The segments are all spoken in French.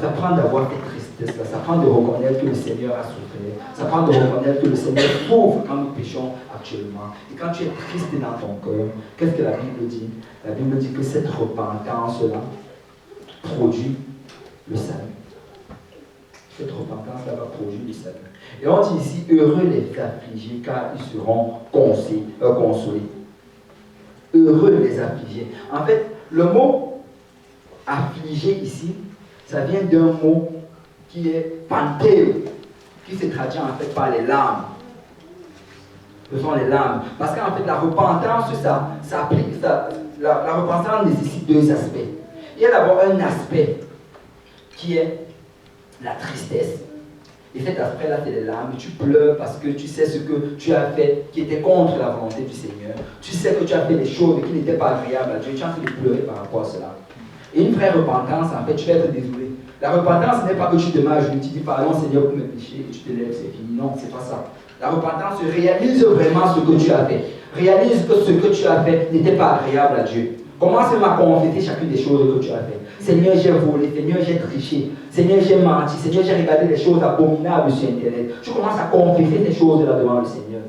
ça prend d'avoir cette tristesse-là, ça prend de reconnaître que le Seigneur a souffert, ça prend de reconnaître que le Seigneur souffre quand nous péchons actuellement. Et quand tu es triste dans ton cœur, qu'est-ce que la Bible dit? La Bible dit que cette repentance-là produit le salut. Cette repentance-là va produire le salut. Et on dit ici, heureux les affligés, car ils seront consolés. Heureux les affligés. En fait, le mot affligé ici, ça vient d'un mot qui est pantéo, qui se traduit en fait par les larmes. Ce sont les larmes. Parce qu'en fait, la repentance, la repentance nécessite deux aspects. Il y a d'abord un aspect qui est la tristesse. Et cet aspect-là, c'est les larmes. Tu pleures parce que tu sais ce que tu as fait qui était contre la volonté du Seigneur. Tu sais que tu as fait des choses qui n'étaient pas agréables à Dieu. Tu as envie de pleurer par rapport à cela. Et une vraie repentance, en fait, tu vas être désolé. La repentance, ce n'est pas que tu te mets à genoux, tu dis pardon Seigneur pour mes péchés et tu te lèves, c'est fini. Non, c'est pas ça. La repentance réalise vraiment ce que tu as fait. Réalise que ce que tu as fait n'était pas agréable à Dieu. Commence même à confesser chacune des choses que tu as fait. Seigneur, j'ai volé. Seigneur, j'ai triché. Seigneur, j'ai menti. Seigneur, j'ai regardé des choses abominables sur Internet. Tu commences à confesser ces choses-là devant le Seigneur.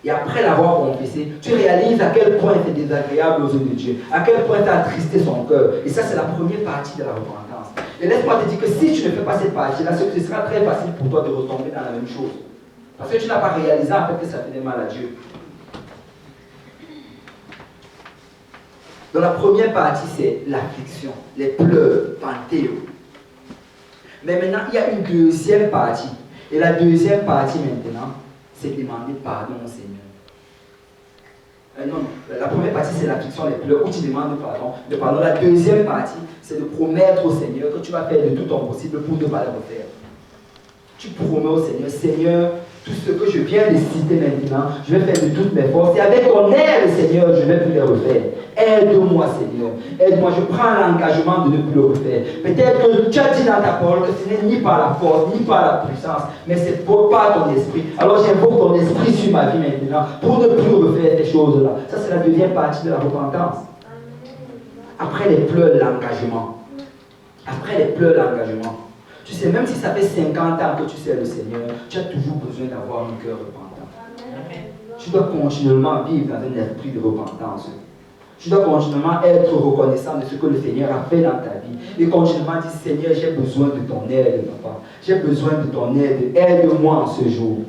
Et après l'avoir confessé, tu réalises à quel point c'est désagréable aux yeux de Dieu, à quel point tu as attristé son cœur. Et ça, c'est la première partie de la repentance. Et laisse-moi te dire que si tu ne fais pas cette partie-là, ce sera très facile pour toi de retomber dans la même chose. Parce que tu n'as pas réalisé en fait que ça faisait mal à Dieu. Donc la première partie, c'est l'affliction, les pleurs, pantéo. Mais maintenant, il y a une deuxième partie. Et la deuxième partie maintenant, c'est demander pardon au Seigneur. Non, la première partie, c'est l'affliction, les pleurs, où tu demandes pardon. La deuxième partie, c'est de promettre au Seigneur que tu vas faire de tout ton possible pour ne pas le refaire. Tu promets au Seigneur, Seigneur, tout ce que je viens de citer maintenant, je vais faire de toutes mes forces. Et avec ton aide, Seigneur, je vais plus les refaire. Aide-moi, Seigneur. Aide-moi, je prends l'engagement de ne plus le refaire. Peut-être que tu as dit dans ta parole que ce n'est ni par la force, ni par la puissance, mais c'est par ton esprit. Alors j'invoque ton esprit sur ma vie maintenant pour ne plus refaire ces choses-là. Ça, c'est la deuxième partie de la repentance. Après les pleurs, l'engagement. Après les pleurs, l'engagement. Tu sais, même si ça fait 50 ans que tu sais le Seigneur, tu as toujours besoin d'avoir un cœur repentant. Tu dois continuellement vivre dans un esprit de repentance. Tu dois continuellement être reconnaissant de ce que le Seigneur a fait dans ta vie. Et continuellement dire, Seigneur, j'ai besoin de ton aide, papa. J'ai besoin de ton aide. Aide-moi en ce jour.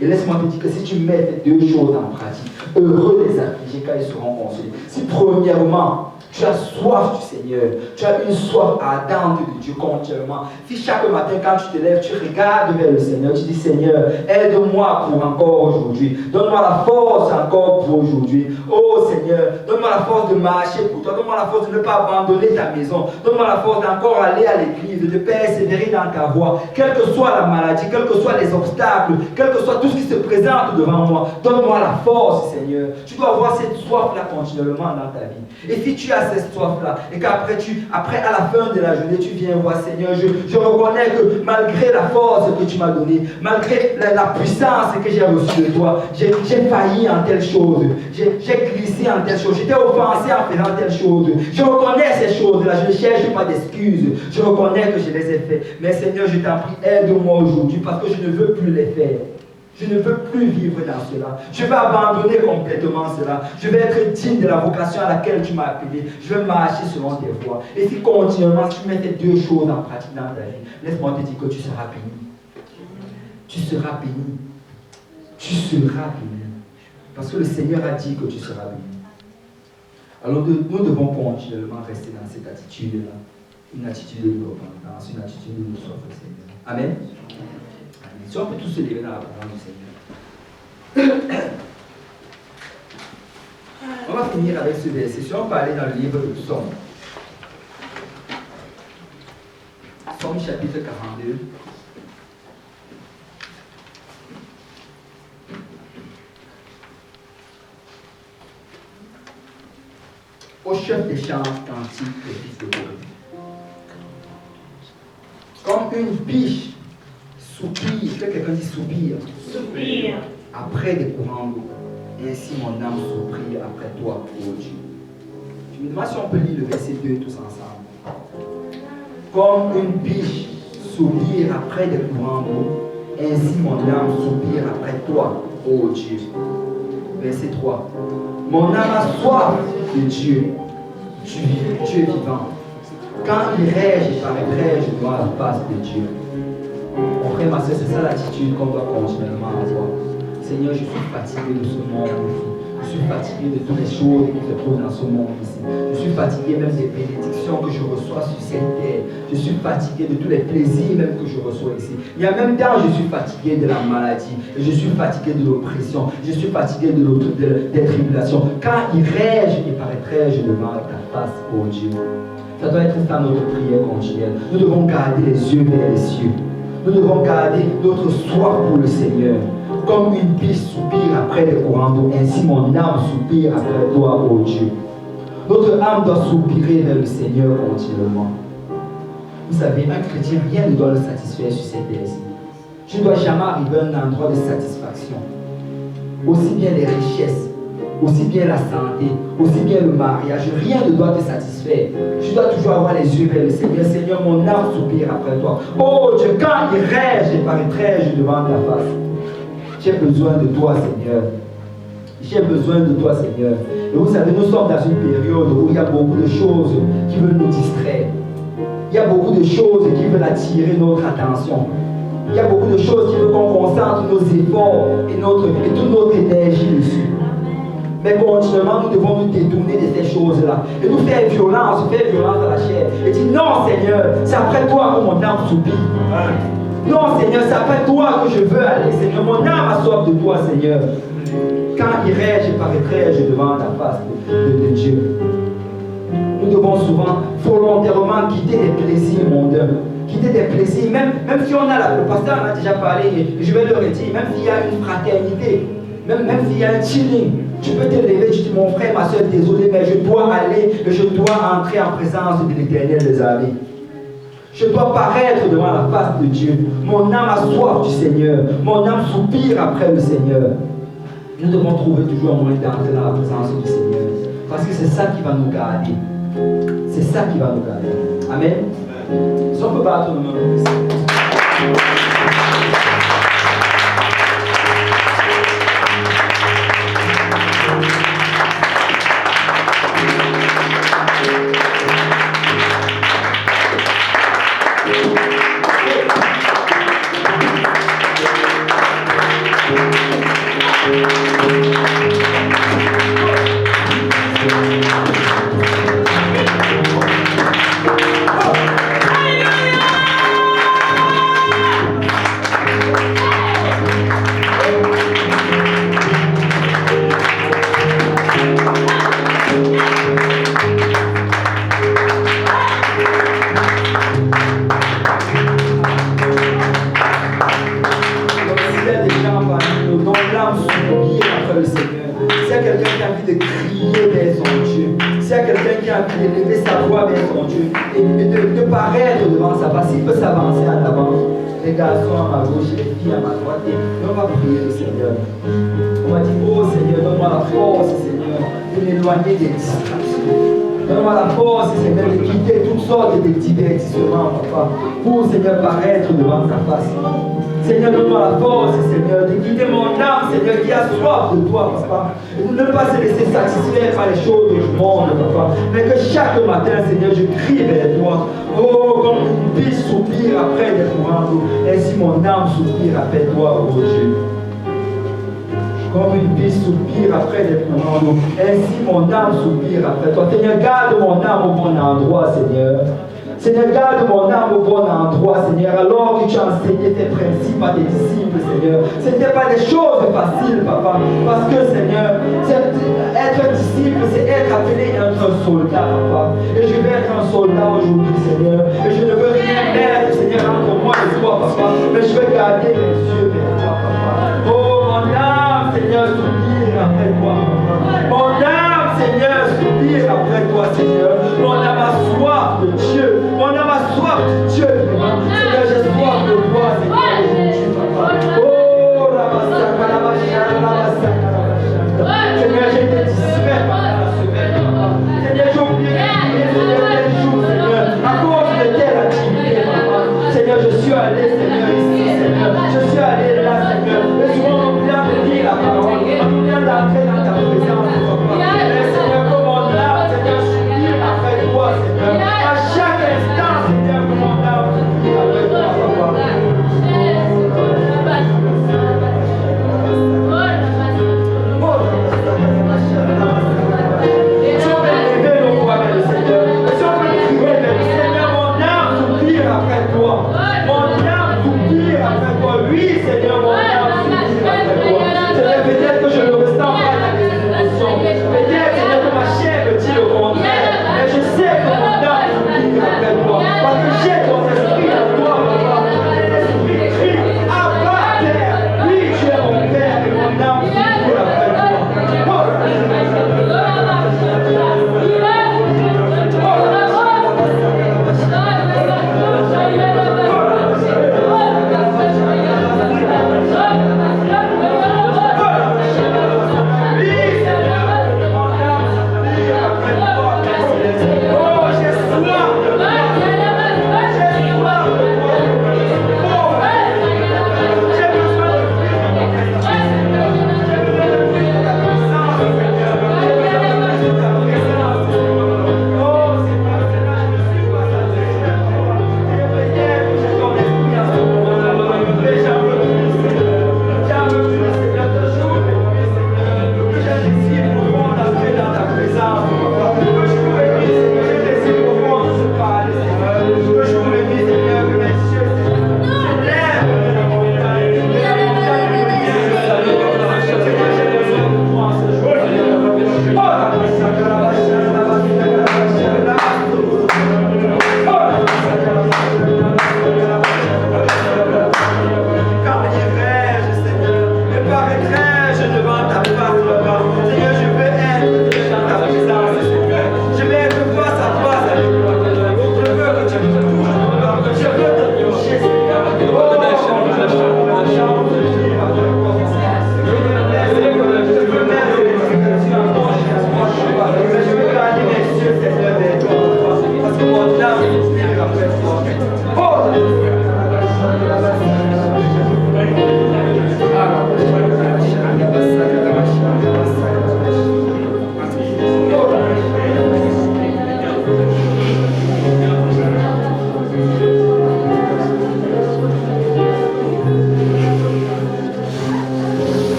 Et laisse-moi te dire que si tu mets ces deux choses en pratique, heureux les affligés car ils seront consolés. Si premièrement, tu as soif du Seigneur, tu as une soif ardente de Dieu continuellement. Si chaque matin quand tu te lèves, tu regardes vers le Seigneur, tu dis Seigneur, aide-moi pour encore aujourd'hui. Donne-moi la force encore pour aujourd'hui. Oh Seigneur, donne-moi la force de marcher pour toi. Donne-moi la force de ne pas abandonner ta maison. Donne-moi la force d'encore aller à l'église, de persévérer dans ta voie. Quelle que soit la maladie, quels que soient les obstacles, quel que soit tout ce qui se présente devant moi, donne-moi la force Seigneur. Tu dois avoir cette soif-là continuellement dans ta vie. Et si tu as cette soif-là, et qu'après à la fin de la journée, tu viens voir Seigneur, je reconnais que malgré la force que tu m'as donnée, malgré la puissance que j'ai reçue de toi, j'ai failli en telle chose, j'ai glissé en telle chose, j'étais offensé en faisant telle chose. Je reconnais ces choses-là, je ne cherche pas d'excuses, je reconnais que je les ai faites. Mais Seigneur, je t'en prie, aide-moi aujourd'hui parce que je ne veux plus les faire. Je ne veux plus vivre dans cela. Je vais abandonner complètement cela. Je vais être digne de la vocation à laquelle tu m'as appelé. Je vais marcher selon tes voies. Et si continuellement tu mets ces deux choses en pratique dans ta vie, laisse-moi te dire que tu seras béni. Tu seras béni. Tu seras béni. Parce que le Seigneur a dit que tu seras béni. Alors nous devons continuellement rester dans cette attitude-là. Une attitude de repentance, une attitude de soif au Seigneur. Amen. Si on peut tous se lever dans la parole du Seigneur. On va finir avec ce verset. Si on peut aller dans le livre de Psaume. Psaume chapitre 42. Au chef des chants cantiques des fils de Corée. Comme une biche soupire, que quelqu'un dit soupire. Soupire. Après des courants d'eau. Ainsi mon âme soupire après toi, ô Dieu. Je me demande si on peut lire le verset 2 tous ensemble. Comme une biche soupire après des courants d'eau, ainsi mon âme soupire après toi, ô Dieu. Verset 3. Mon âme a soif de Dieu, Dieu vivant. Quand il règne, je paraîtrai devant la face de Dieu. Mon frère, ma soeur, c'est ça l'attitude qu'on doit continuellement avoir. Seigneur, je suis fatigué de ce monde ici. Je suis fatigué de toutes les choses qui se trouvent dans ce monde ici. Je suis fatigué même des bénédictions que je reçois sur cette terre. Je suis fatigué de tous les plaisirs même que je reçois ici. Il y a même temps, je suis fatigué de la maladie. Je suis fatigué de l'oppression. Je suis fatigué des tribulations. Quand il règne, il paraîtrai-je devant ta face, ô Dieu. Ça doit être ça notre prière continuelle. Nous devons garder les yeux vers les cieux. Nous devons garder notre soif pour le Seigneur. Comme une biche soupire après les courants d'eau, ainsi mon âme soupire après toi, ô Dieu. Notre âme doit soupirer vers le Seigneur continuellement. Vous savez, un chrétien, rien ne doit le satisfaire sur cette terre-ci. Tu ne dois jamais arriver à un endroit de satisfaction. Aussi bien les richesses, aussi bien la santé, aussi bien le mariage, rien ne doit te satisfaire. Tu dois toujours avoir les yeux vers le Seigneur. Seigneur, mon âme soupire après toi. Oh Dieu, quand il règne, je paraîtrai devant ta face. J'ai besoin de toi, Seigneur. J'ai besoin de toi, Seigneur. Et vous savez, nous sommes dans une période où il y a beaucoup de choses qui veulent nous distraire. Il y a beaucoup de choses qui veulent attirer notre attention. Il y a beaucoup de choses qui veulent qu'on concentre nos efforts et toute notre énergie dessus. Mais continuellement, nous devons nous détourner de ces choses-là. Et nous faire violence à la chair. Et dire, non, Seigneur, c'est après toi que mon âme soupire. Non, Seigneur, c'est après toi que je veux aller, Seigneur. Mon âme a soif de toi, Seigneur. Quand il règne, je paraîtrai devant la face de Dieu. Nous devons souvent, volontairement, quitter des plaisirs mondains. Quitter des plaisirs, même si on a le pasteur en a déjà parlé, et je vais le redire, même s'il y a une fraternité, même s'il y a un chilling, tu peux te lever, tu dis, mon frère, ma soeur, désolé, mais je dois aller, et je dois entrer en présence de l'Éternel des armées. Je dois paraître devant la face de Dieu. Mon âme a soif du Seigneur. Mon âme soupire après le Seigneur. Nous devons trouver toujours un moyen d'entrer dans la présence du Seigneur. Parce que c'est ça qui va nous garder. C'est ça qui va nous garder. Amen. Si on peut battre nos mains. Des distractions. Donne-moi la force, Seigneur, de quitter toutes sortes de divertissements, papa, pour, Seigneur, paraître devant ta face. Seigneur, donne-moi la force, Seigneur, de quitter mon âme, Seigneur, qui a soif de toi, papa. Et de ne pas se laisser satisfaire par les choses du monde, papa. Mais que chaque matin, Seigneur, je crie vers toi. Oh, comme une biche soupire après des courants d'eau, ainsi mon âme soupire après toi, oh Dieu. Comme une biche soupire après des courants d'eau, ainsi mon âme soupire après toi. Seigneur, garde mon âme au bon endroit, Seigneur. Seigneur, garde mon âme au bon endroit, Seigneur, alors que tu as enseigné tes principes à tes disciples, Seigneur. Ce n'était pas des choses faciles, papa, parce que, Seigneur, être un disciple, c'est être appelé à être un soldat, papa. Et je vais être un soldat aujourd'hui, Seigneur. Et je ne veux rien mettre, Seigneur, entre moi et toi, papa, mais je vais garder mes yeux vers toi, papa. Oh, mon âme, Seigneur, soupire après toi. Mon âme, Seigneur, soupire après toi, Seigneur. Mon